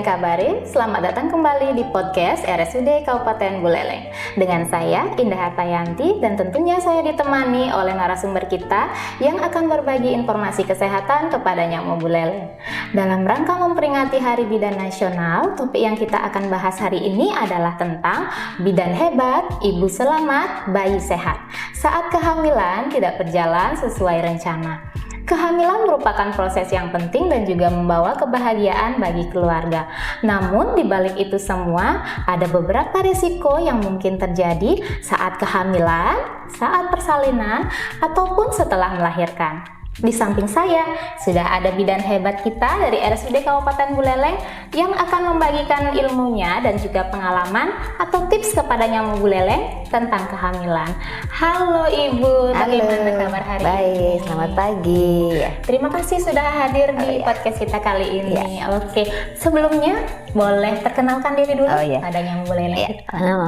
kabarin? Selamat datang kembali di podcast RSUD Kabupaten Buleleng. Dengan saya, Indah Hartayanti, dan tentunya saya ditemani oleh narasumber kita yang akan berbagi informasi kesehatan kepada nyamuk Buleleng. Dalam rangka memperingati Hari Bidan Nasional, topik yang kita akan bahas hari ini adalah tentang bidan hebat, ibu selamat, bayi sehat. Saat kehamilan tidak berjalan sesuai rencana. Kehamilan merupakan proses yang penting dan juga membawa kebahagiaan bagi keluarga. Namun di balik itu semua ada beberapa risiko yang mungkin terjadi saat kehamilan, saat persalinan, ataupun setelah melahirkan. Di samping saya sudah ada bidan hebat kita dari RSUD Kabupaten Buleleng yang akan membagikan ilmunya dan juga pengalaman atau tips kepada nyamuk Buleleng tentang kehamilan. Halo Ibu, bagaimana kabar hari ini? Baik, selamat pagi. Terima kasih sudah hadir di podcast kita kali ini. Oke, sebelumnya boleh perkenalkan diri dulu pada nyamuk Buleleng.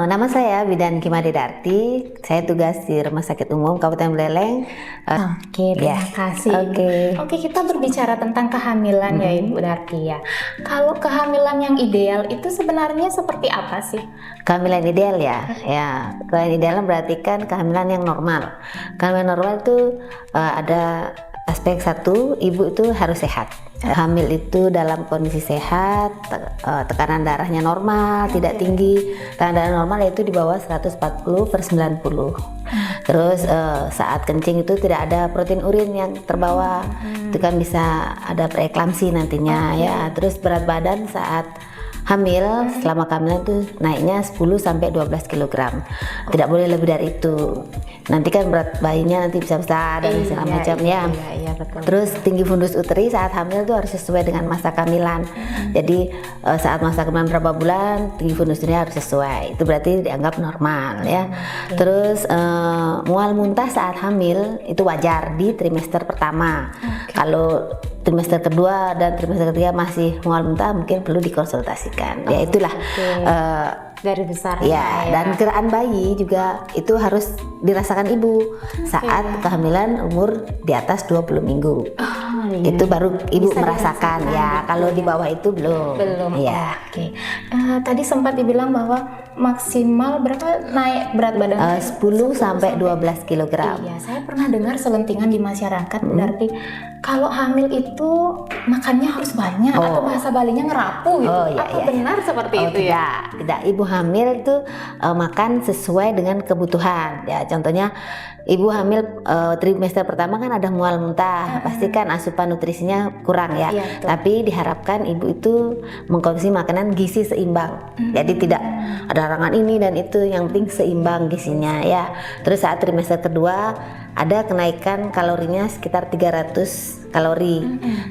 Nama saya Bidan Kimade Darti. Saya tugas di Rumah Sakit Umum Kabupaten Buleleng. Oke, terima kasih. Oke, kita berbicara tentang kehamilan ya Ibu Darti ya. Kalau kehamilan yang ideal itu sebenarnya seperti apa sih? Kehamilan ideal ya. Kehamilan ideal berarti kan kehamilan yang normal. Kehamilan normal itu ada aspek satu, ibu itu harus sehat. Hamil itu dalam kondisi sehat, tekanan darahnya normal, tidak tinggi. Tekanan darah normal yaitu di bawah 140/90. Terus saat kencing itu tidak ada protein urin yang terbawa. Itu kan bisa ada preeklamsi nantinya ya. Terus berat badan saat hamil selama kehamilan itu naiknya 10-12 kg. Tidak boleh lebih dari itu. Nanti kan berat bayinya nanti bisa besar dan segala macam ya. Iya, betul. Terus tinggi fundus uteri saat hamil itu harus sesuai dengan masa kehamilan. Jadi saat masa kehamilan berapa bulan tinggi fundus uteri harus sesuai. Itu berarti dianggap normal ya. Terus mual muntah saat hamil itu wajar di trimester pertama. Kalau trimester kedua dan trimester ketiga masih mual muntah mungkin perlu dikonsultasikan. Ya itulah dari besar ya. Dan gerakan bayi juga itu harus dirasakan ibu saat kehamilan umur di atas 20 minggu. Itu baru ibu bisa merasakan ya. Kalau di bawah itu belum. Ya. Tadi sempat dibilang bahwa maksimal berapa naik berat badan? 10-12 kg. Iya, saya pernah dengar selentingan di masyarakat berarti kalau hamil itu makannya harus banyak atau bahasa Balinya ngerapu gitu. Apa benar seperti itu ya? Tidak. Ibu hamil itu makan sesuai dengan kebutuhan. Ya, contohnya ibu hamil trimester pertama kan ada mual muntah, pasti kan asupan nutrisinya kurang ya. Tapi diharapkan ibu itu mengkonsumsi makanan gizi seimbang. Jadi tidak ada halangan ini dan itu, yang penting seimbang gizinya ya. Terus saat trimester kedua ada kenaikan kalorinya sekitar 300 kalori.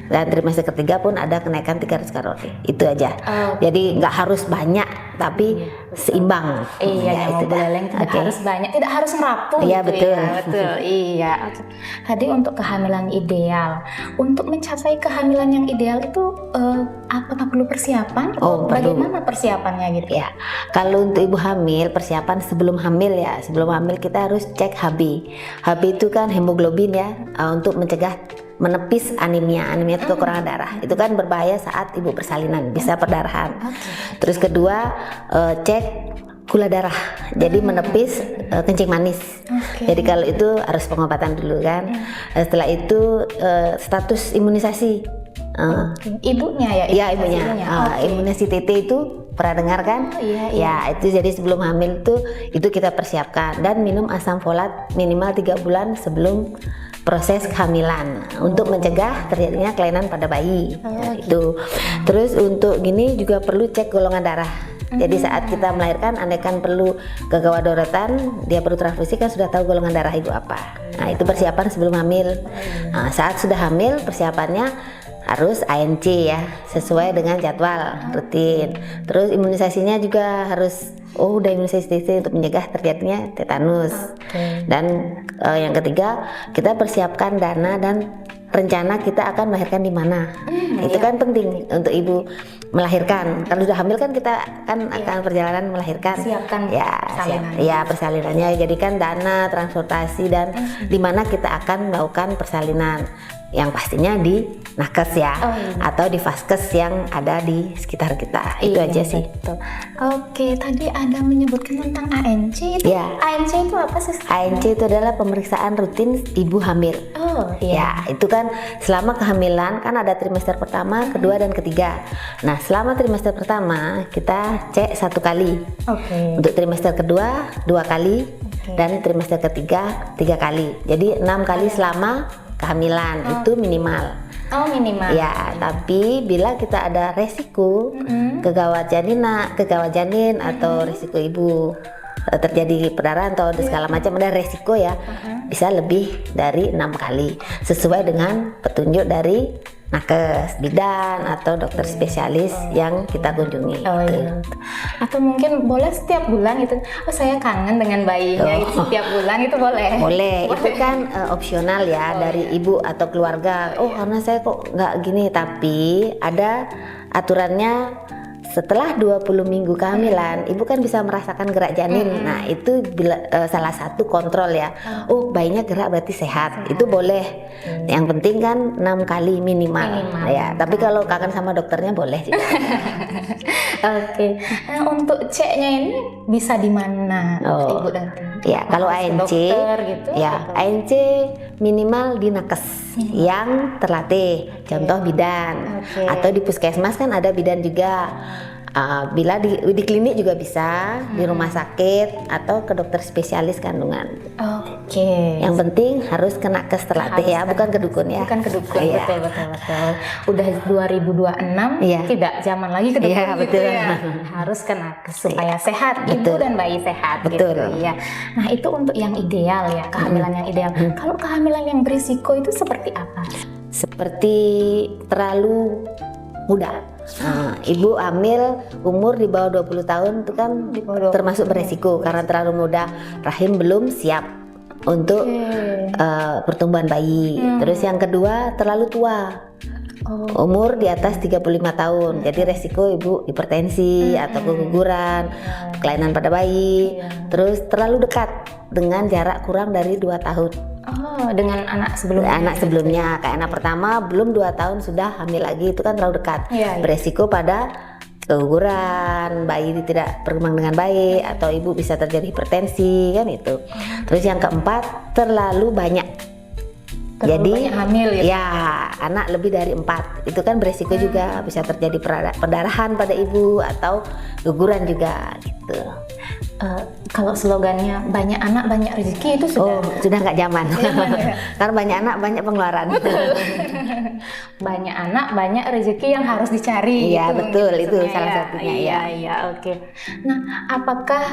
Dan trimester ketiga pun ada kenaikan 300 kalori. Itu aja. Jadi nggak harus banyak tapi seimbang. Iya, nyamuk Buleleng tidak harus banyak, tidak harus ngerapu Iya, gitu betul. ya. Betul. Iya. Tadi untuk kehamilan ideal. Untuk mencapai kehamilan yang ideal itu apakah perlu persiapan? Bagaimana persiapannya gitu? Ya. Kalau untuk ibu hamil, persiapan sebelum hamil ya. Sebelum hamil kita harus cek HB. HB itu kan hemoglobin ya, untuk mencegah menepis anemia itu kekurangan darah. Itu kan berbahaya saat ibu persalinan, bisa perdarahan. Terus kedua, cek gula darah, jadi menepis kencing manis. Jadi kalau itu harus pengobatan dulu kan. Setelah itu status imunisasi. Ibunya ya? Iya, ibunya. Imunisasi TT itu pernah dengar kan? Ya, itu jadi sebelum hamil itu kita persiapkan, dan minum asam folat minimal 3 bulan sebelum proses kehamilan untuk mencegah terjadinya kelainan pada bayi. Itu. Terus untuk gini juga perlu cek golongan darah. Jadi saat kita melahirkan, andaikan perlu gawat daruratan, dia perlu transfusi, kan sudah tahu golongan darah ibu apa. Nah, itu persiapan sebelum hamil. Nah, saat sudah hamil, persiapannya harus ANC ya, sesuai dengan jadwal rutin. Terus imunisasinya juga harus udah imunisasi untuk mencegah terjadinya tetanus. Dan yang ketiga, kita persiapkan dana dan rencana kita akan melahirkan di mana. Itu kan penting untuk ibu melahirkan. Kalau sudah hamil kan kita kan akan perjalanan melahirkan. Siapkan persalinannya. Ya persalinannya. Jadikan dana, transportasi dan di mana kita akan melakukan persalinan. Yang pastinya di nakes ya, atau di vaskes yang ada di sekitar kita. Itu aja sih. Betul. Oke, tadi ada menyebutkan tentang ANC itu. Ya. ANC itu apa sih? ANC itu adalah pemeriksaan rutin ibu hamil. Oh Ya, itu kan selama kehamilan kan ada trimester pertama, kedua dan ketiga. Nah, selama trimester pertama kita cek 1 kali. Oke. Untuk trimester kedua 2 kali, dan trimester ketiga 3 kali. Jadi 6 kali selama kehamilan itu minimal. Oh minimal. Ya, tapi bila kita ada resiko kegawat janin atau resiko ibu terjadi perdarahan atau segala macam, ada resiko ya, bisa lebih dari 6 kali sesuai dengan petunjuk dari nakes, bidan atau dokter spesialis yang kita kunjungi. Iya. Atau mungkin boleh setiap bulan itu. Oh saya kangen dengan bayinya itu setiap bulan itu boleh. Boleh. Itu kan opsional ya dari ibu atau keluarga. Oh karena saya kok nggak gini, tapi ada aturannya. Setelah 20 minggu kehamilan, ibu kan bisa merasakan gerak janin. Nah, itu salah satu kontrol ya. Oh, bayinya gerak berarti sehat. Itu boleh. Yang penting kan 6 kali minimal. Ya, tapi kalau kangen sama dokternya boleh juga. Oke. Nah, untuk ceknya ini bisa di mana, Ibu nanti? Ya, kalau ANC, dokter gitu, ya atau? ANC minimal di nakes yang terlatih, contoh bidan, atau di puskesmas kan ada bidan juga. Bila di klinik juga bisa, di rumah sakit atau ke dokter spesialis kandungan. Oke. Yang penting harus ke nakes terlatih ya, bukan ke dukun ya. Bukan ke dukun, Iya. betul. Udah 2026, Iya. tidak zaman lagi ke dukun Iya, gitu betul. ya. Harus ke nakes supaya sehat, ibu Betul. dan bayi sehat Betul. gitu ya. Nah itu untuk yang ideal ya, kehamilan yang ideal. Kalau kehamilan yang berisiko itu seperti apa? Seperti terlalu muda. Ibu hamil umur di bawah 20 tahun itu kan termasuk beresiko karena terlalu muda, rahim belum siap untuk pertumbuhan bayi. Terus yang kedua terlalu tua, umur di atas 35 tahun, jadi resiko ibu hipertensi atau keguguran, kelainan pada bayi. Terus terlalu dekat dengan jarak kurang dari 2 tahun. Oh, dengan anak sebelumnya. Anak sebelumnya, kayak anak pertama belum 2 tahun sudah hamil lagi, itu kan terlalu dekat. Iya. Beresiko pada keguguran, bayi tidak berkembang dengan baik, atau ibu bisa terjadi hipertensi kan itu. Terus yang keempat terlalu banyak. Terlalu banyak hamil gitu. Ya, anak lebih dari 4 itu kan beresiko juga, bisa terjadi perdarahan pada ibu atau guguran juga gitu. Kalau slogannya banyak anak banyak rezeki itu Sudah nggak zaman. Ya. Karena banyak anak banyak pengeluaran. Banyak anak banyak rezeki yang harus dicari. Iya, gitu, betul, itu maksudnya salah ya. satunya ya. Iya, oke. Nah, apakah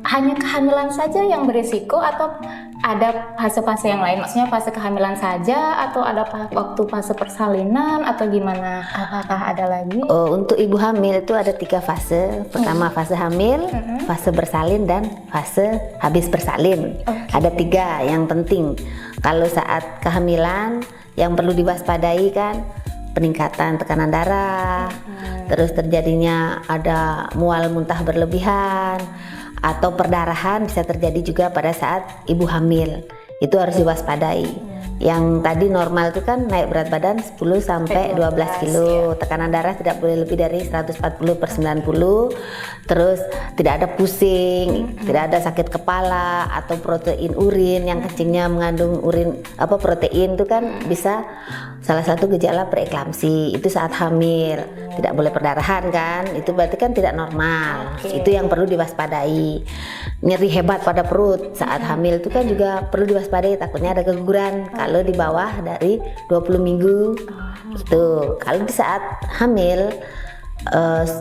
hanya kehamilan saja yang berisiko atau ada fase-fase yang lain? Maksudnya fase kehamilan saja atau ada waktu fase persalinan atau gimana? Apakah ada lagi? Untuk ibu hamil itu ada 3 fase. Pertama fase hamil, fase bersalin, dan fase habis bersalin. Ada 3 yang penting. Kalau saat kehamilan yang perlu diwaspadai kan peningkatan tekanan darah, terus terjadinya ada mual muntah berlebihan, atau perdarahan bisa terjadi juga pada saat ibu hamil. Itu harus diwaspadai. Yang tadi normal itu kan naik berat badan 10 sampai 12 kilo, tekanan darah tidak boleh lebih dari 140/90, terus tidak ada pusing, tidak ada sakit kepala atau protein urin yang kencingnya mengandung protein itu kan bisa salah satu gejala preeklamsi. Itu saat hamil, tidak boleh perdarahan kan, itu berarti kan tidak normal. Itu yang perlu diwaspadai. Nyeri hebat pada perut saat hamil itu kan juga perlu diwaspadai, takutnya ada keguguran kalau di bawah dari 20 minggu. Itu kalau di saat hamil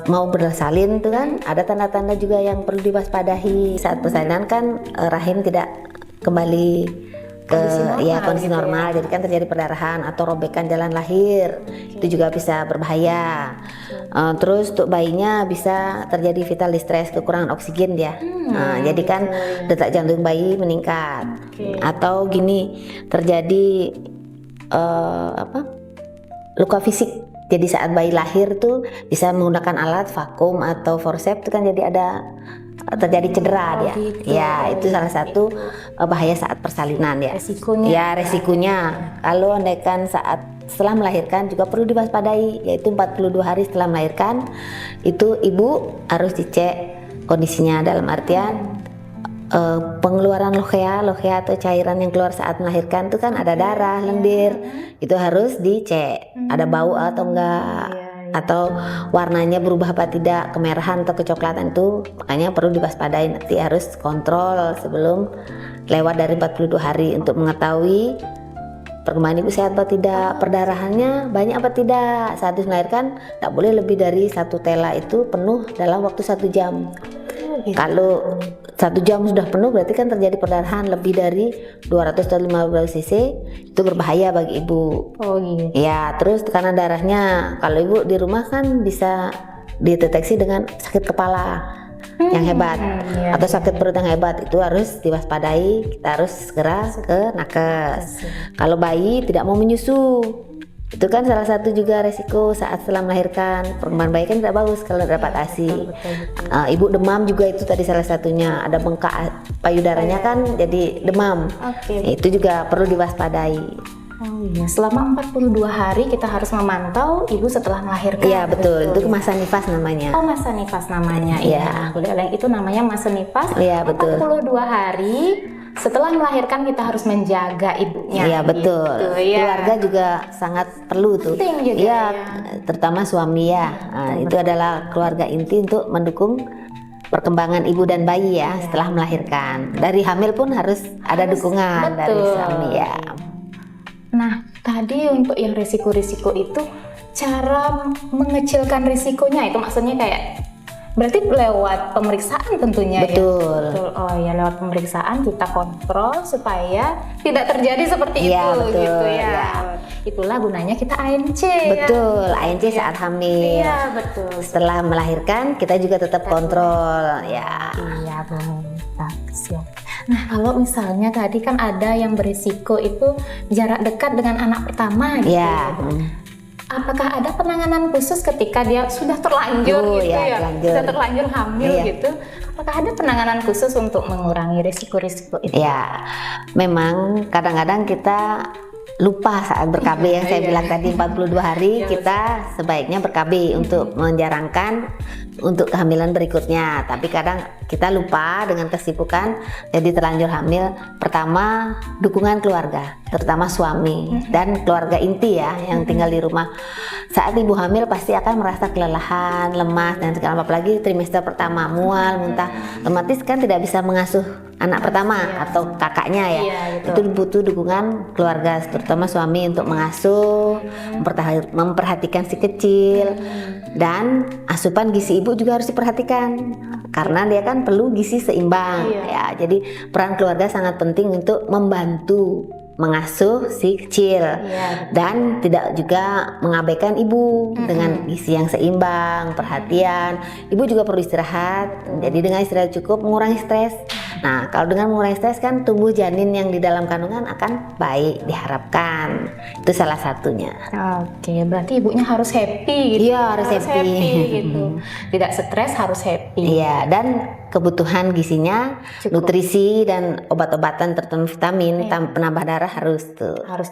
mau bersalin itu kan ada tanda-tanda juga yang perlu diwaspadai. Saat persalinan kan rahim tidak kembali ke kondisi normal, jadi kan terjadi perdarahan atau robekan jalan lahir. Itu juga bisa berbahaya. Terus untuk bayinya bisa terjadi vital distress, kekurangan oksigen dia. Jadi kan detak jantung bayi meningkat. Atau gini, terjadi luka fisik. Jadi saat bayi lahir tuh bisa menggunakan alat vakum atau forceps, itu kan jadi ada terjadi cedera dia. Gitu. Ya, itu salah satu bahaya saat persalinan ya. Resikonya. Ya, resikonya. Kalau andaikan saat setelah melahirkan juga perlu diwaspadai, yaitu 42 hari setelah melahirkan itu ibu harus dicek kondisinya, dalam artian pengeluaran lochea atau cairan yang keluar saat melahirkan itu kan ada darah, lendir, itu harus dicek, ada bau atau enggak, atau warnanya berubah apa tidak, kemerahan atau kecoklatan, itu makanya perlu diwaspadai, nanti harus kontrol sebelum lewat dari 42 hari untuk mengetahui perkembangan ibu sehat atau tidak, perdarahannya banyak apa tidak. Saat melahirkan tak boleh lebih dari 1 tela itu penuh dalam waktu 1 jam. Kalau 1 jam sudah penuh berarti kan terjadi perdarahan lebih dari 250 cc, itu berbahaya bagi ibu. Oh gitu. Ya, terus tekanan darahnya kalau ibu di rumah kan bisa dideteksi dengan sakit kepala yang hebat atau sakit perut yang hebat, itu harus diwaspadai, kita harus segera ke nakes. Kalau bayi tidak mau menyusu, itu kan salah satu juga resiko saat setelah melahirkan, perkembangan bayi kan tidak bagus kalau dapat ASI. Ibu demam juga itu tadi salah satunya, ada bengkak payudaranya kan jadi demam. Itu juga perlu diwaspadai. Oh iya, selama 42 hari kita harus memantau ibu setelah melahirkan. Iya betul, itu masa nifas namanya. Oh, masa nifas namanya. Iya, Bu Leleng, itu namanya masa nifas. Iya betul. 42 hari setelah melahirkan kita harus menjaga ibunya. Iya betul. Gitu, ya. Keluarga juga sangat perlu tuh. Penting juga, Iya, ya. terutama suami ya. Itu adalah keluarga inti untuk mendukung perkembangan ibu dan bayi ya setelah melahirkan. Dari hamil pun harus ada dukungan dari suami ya. Nah, tadi untuk yang risiko-risiko itu, cara mengecilkan risikonya itu maksudnya kayak berarti lewat pemeriksaan tentunya. Betul. Ya? Betul. Oh ya, lewat pemeriksaan kita kontrol supaya tidak terjadi seperti Ya, itu betul, gitu ya. ya. Itulah gunanya kita ANC. Betul, ya. ANC saat hamil. Iya, betul. Setelah melahirkan kita juga tetap kontrol ya. Iya, bagus ya. Nah, kalau misalnya tadi kan ada yang berisiko itu jarak dekat dengan anak pertama gitu. Ya. Apakah ada penanganan khusus ketika dia sudah terlanjur gitu ya? Sudah terlanjur hamil gitu. Apakah ada penanganan khusus untuk mengurangi risiko-risiko itu? Ya, memang kadang-kadang kita lupa saat ber-KB yang saya bilang tadi 42 hari kita sebaiknya ber-KB untuk menjarangkan untuk kehamilan berikutnya, tapi kadang kita lupa dengan kesibukan jadi terlanjur hamil. Pertama, dukungan keluarga, terutama suami dan keluarga inti ya yang tinggal di rumah. Saat ibu hamil pasti akan merasa kelelahan, lemas dan segala, apalagi trimester pertama mual, muntah, otomatis kan tidak bisa mengasuh anak pertama atau kakaknya ya. Itu butuh dukungan keluarga, terutama suami untuk mengasuh, memperhatikan si kecil, dan asupan gizi ibu juga harus diperhatikan karena dia kan perlu gizi seimbang ya. Jadi peran keluarga sangat penting untuk membantu mengasuh si kecil dan tidak juga mengabaikan ibu dengan gizi yang seimbang, perhatian. Ibu juga perlu istirahat, jadi dengan istirahat cukup mengurangi stres. Nah, kalau dengan mengurangi stres kan tumbuh janin yang di dalam kandungan akan baik, diharapkan. Itu salah satunya. Oke, berarti ibunya harus happy gitu. Iya, harus happy gitu. Tidak stres, harus happy. Iya, dan kebutuhan gizinya, nutrisi dan obat-obatan tertentu, vitamin, penambah darah harus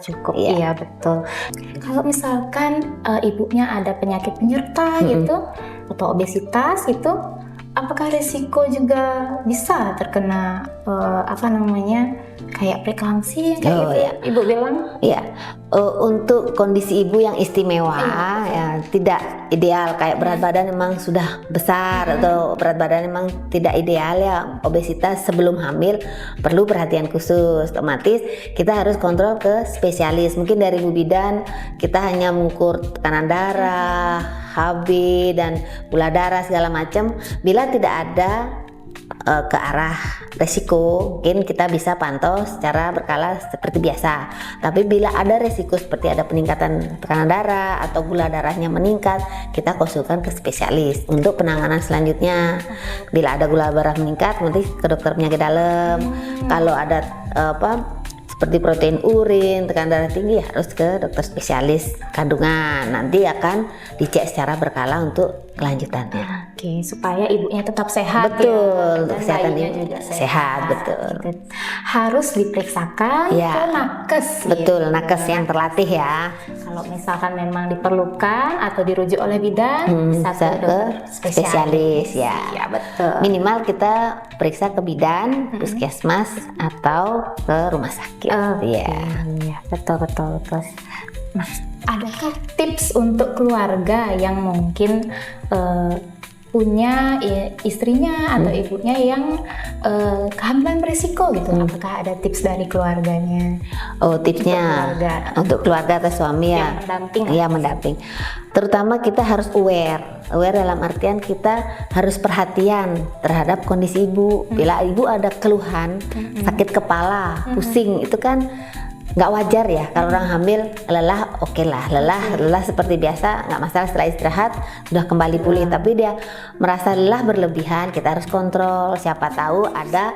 cukup. Iya, betul. Kalau misalkan ibunya ada penyakit penyerta gitu atau obesitas itu, apakah risiko juga bisa terkena kayak preeklamsi kayak gitu? Ya. Ibu bilang? Iya. Untuk kondisi ibu yang istimewa ya tidak ideal, kayak berat badan memang sudah besar atau berat badan memang tidak ideal ya, obesitas sebelum hamil perlu perhatian khusus. Otomatis kita harus kontrol ke spesialis. Mungkin dari ibu bidan kita hanya mengukur tekanan darah, HB dan gula darah segala macam. Bila tidak ada ke arah resiko, mungkin kita bisa pantau secara berkala seperti biasa. Tapi bila ada resiko seperti ada peningkatan tekanan darah atau gula darahnya meningkat, kita konsulkan ke spesialis untuk penanganan selanjutnya. Bila ada gula darah meningkat, nanti ke dokter penyakit dalam. Kalau ada seperti protein urin, tekanan darah tinggi, harus ke dokter spesialis kandungan. Nanti akan dicek secara berkala untuk kelanjutannya. Oke, supaya ibunya tetap sehat. Betul, dan kesehatan bayinya ibu juga sehat, betul. Harus diperiksakan Ya, ke nakes. betul, gitu. nakes yang terlatih ya. Kalau misalkan memang diperlukan atau dirujuk oleh bidan, bisa Bisa ke ke dokter spesialis ya. Ya, betul. Minimal kita periksa ke bidan, puskesmas atau ke rumah sakit. Iya, betul. Nah, adakah tips untuk keluarga yang mungkin punya istrinya atau ibunya yang kehamilan berisiko gitu? Apakah ada tips dari keluarganya? Oh, tipsnya untuk keluarga atau suami ya, mendamping. Iya, mendamping. Terutama kita harus aware dalam artian kita harus perhatian terhadap kondisi ibu. Bila ibu ada keluhan, sakit kepala, pusing, itu kan nggak wajar ya. Kalau orang hamil lelah, oke lah, lelah seperti biasa, nggak masalah, setelah istirahat sudah kembali pulih. Tapi dia merasa lelah berlebihan, kita harus kontrol. Siapa tahu ada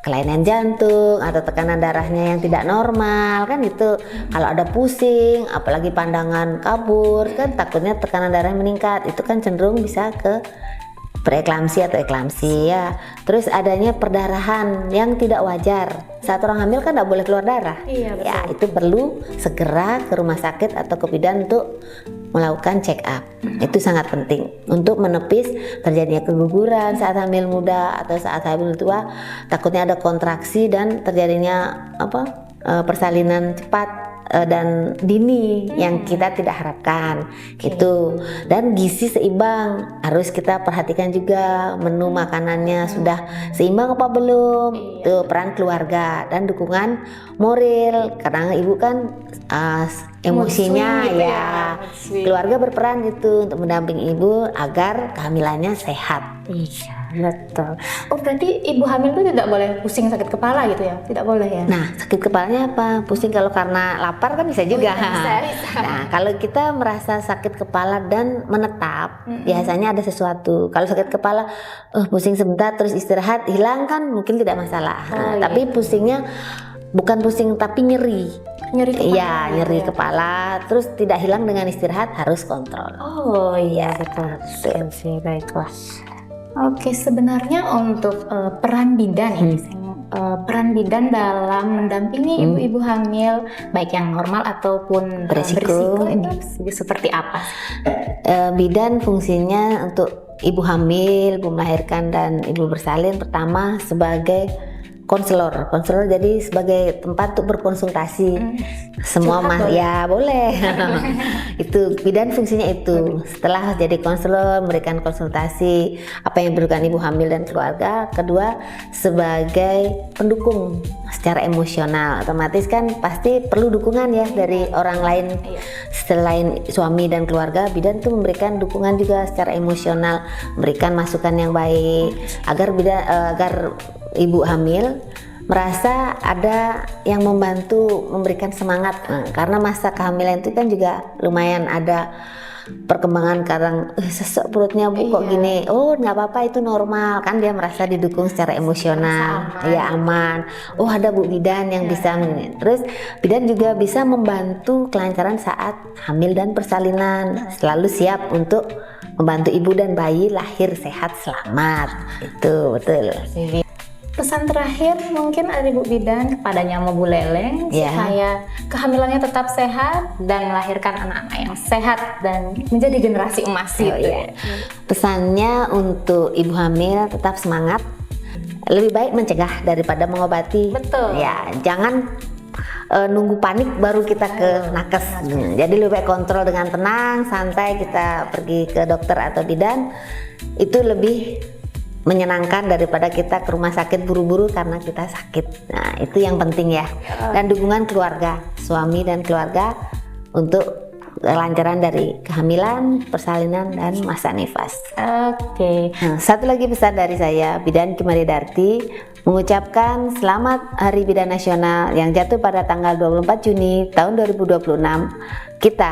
kelainan jantung atau tekanan darahnya yang tidak normal kan itu. Kalau ada pusing, apalagi pandangan kabur, kan takutnya tekanan darah meningkat, itu kan cenderung bisa ke preeklamsi atau eklamsi ya. Terus adanya perdarahan yang tidak wajar. Saat orang hamil kan tidak boleh keluar darah. Iya, betul. Ya, itu perlu segera ke rumah sakit atau ke bidan untuk melakukan check up. Itu sangat penting untuk menepis terjadinya keguguran saat hamil muda atau saat hamil tua. Takutnya ada kontraksi dan terjadinya persalinan cepat dan dini yang kita tidak harapkan gitu. Dan gizi seimbang harus kita perhatikan juga, menu makanannya sudah seimbang apa belum. Itu peran keluarga dan dukungan moral, karena ibu kan emosinya gitu ya. Keluarga berperan gitu untuk mendampingi ibu agar kehamilannya sehat. Iya, betul. Oh, berarti ibu hamil itu tidak boleh pusing sakit kepala gitu ya? Tidak boleh ya? Nah, sakit kepalanya apa? Pusing kalau karena lapar kan bisa juga. Bisa. Nah, kalau kita merasa sakit kepala dan menetap, biasanya ada sesuatu. Kalau sakit kepala, pusing sebentar terus istirahat, hilang kan mungkin tidak masalah. Tapi pusingnya bukan pusing tapi nyeri. Nyeri kepala. Iya, nyeri kepala, terus tidak hilang dengan istirahat, harus kontrol. Oh iya, betul. Baiklah. Oke, sebenarnya untuk peran bidan ini, peran bidan dalam mendampingi ibu-ibu hamil, baik yang normal ataupun berisiko ini seperti apa? Bidan fungsinya untuk ibu hamil, ibu melahirkan, dan ibu bersalin pertama sebagai konselor jadi sebagai tempat untuk berkonsultasi semua ya boleh. Itu bidan fungsinya itu. Setelah jadi konselor memberikan konsultasi apa yang diperlukan ibu hamil dan keluarga. Kedua, sebagai pendukung secara emosional, otomatis kan pasti perlu dukungan ya dari orang lain selain suami dan keluarga. Bidan itu memberikan dukungan juga secara emosional, memberikan masukan yang baik agar ibu hamil merasa ada yang membantu, memberikan semangat. Karena masa kehamilan itu kan juga lumayan ada perkembangan, kadang sesek perutnya bu kok gini, oh nggak apa-apa itu normal kan, dia merasa didukung secara emosional, aman. Oh ada bu bidan yang bisa terus bidan juga bisa membantu kelancaran saat hamil dan persalinan, selalu siap untuk membantu ibu dan bayi lahir sehat selamat. Itu betul. Pesan terakhir mungkin dari Bu Bidan kepada Nyama Bu Leleng supaya kehamilannya tetap sehat dan melahirkan anak-anak yang sehat dan menjadi generasi emas Pesannya untuk ibu hamil tetap semangat, lebih baik mencegah daripada mengobati. Betul. Ya, jangan nunggu panik baru kita ke nakes. Jadi lebih baik kontrol dengan tenang, santai, kita pergi ke dokter atau bidan. Itu lebih menyenangkan daripada kita ke rumah sakit buru-buru karena kita sakit. Nah, itu yang penting ya. Dan dukungan keluarga, suami dan keluarga untuk kelancaran dari kehamilan, persalinan, dan masa nifas. Oke. Nah, satu lagi pesan dari saya, Bidan Kimari Darti, mengucapkan selamat Hari Bidan Nasional yang jatuh pada tanggal 24 Juni tahun 2026. Kita,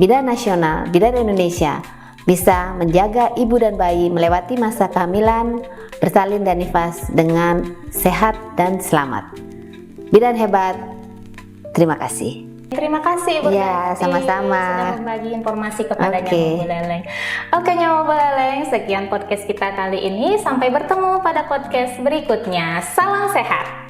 Bidan Nasional, Bidan Indonesia, bisa menjaga ibu dan bayi melewati masa kehamilan, bersalin dan nifas dengan sehat dan selamat. Bidan hebat, Terima kasih. Terima kasih Ibu Ya, Tanti sama-sama. sudah berbagi informasi kepada Oke. Nyawa Buleleng. Oke Nyawa Buleleng, sekian podcast kita kali ini. Sampai bertemu pada podcast berikutnya. Salam sehat.